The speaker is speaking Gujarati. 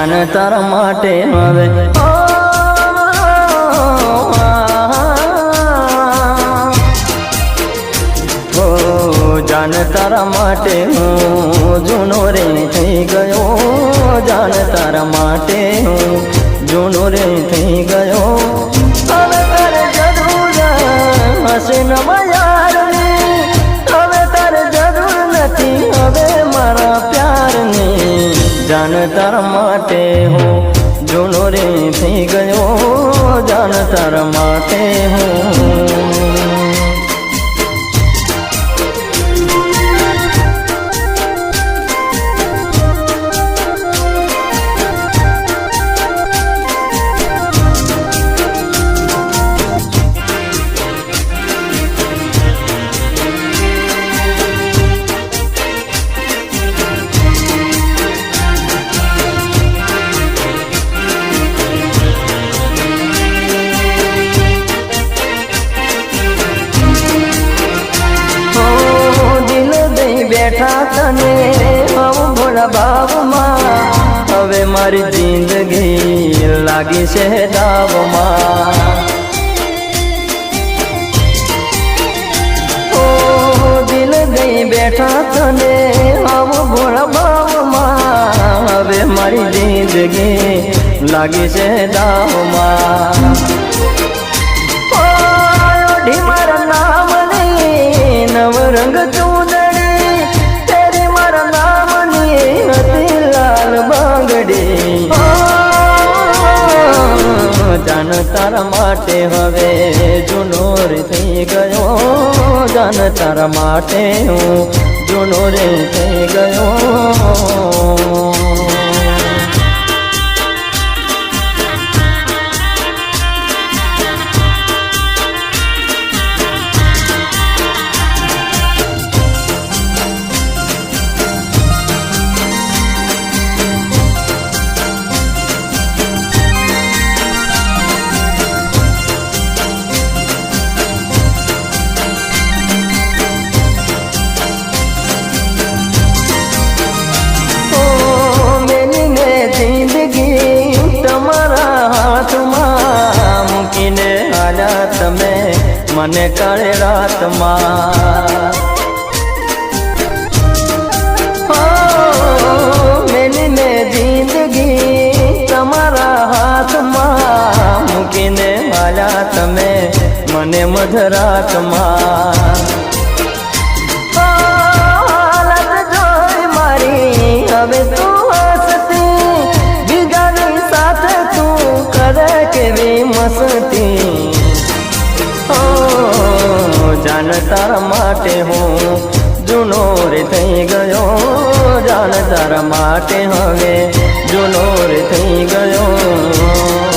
જાન તારા માટે હવે જાન તારા માટે હું જૂનો રે થઈ ગયો જાન તારા માટે હું જૂનો રે થઈ ગયો હવે તારે જરૂર હશે નવા યારની હવે તારે જરૂર નથી હવે મારા પ્યારની જાન તારા માટે હું જૂનો રે થઈ ગયો જાન તારા માટે હું બેઠા તને હું ભોળા ભાવમાં હવે મારી જિંદગી લાગી છે દાવમાં ઓ દિલ દઈ બેઠા તને હું ભોળા ભાવમાં હવે મારી જિંદગી લાગી છે દાવમાં મારા નામની નવરંગ જાન તારા માટે હવે જૂનો રે થઈ ગયો જાન તારા માટે હું જૂનો રે થઈ ગયો તમે મને કાળે રાતમાં મેલીને જિંદગી તમારા હાથમાં મૂકીને આવ્યા તમે મને મધરાતમાં હાલત જોઈ મારી હવે તું હસતી બીજાની સાથે તું કરે કેવી મસ્તી જાન તારા માટે હું જૂનો રે થઈ ગયો જાન તારા માટે હવે જૂનો રે થઈ ગયો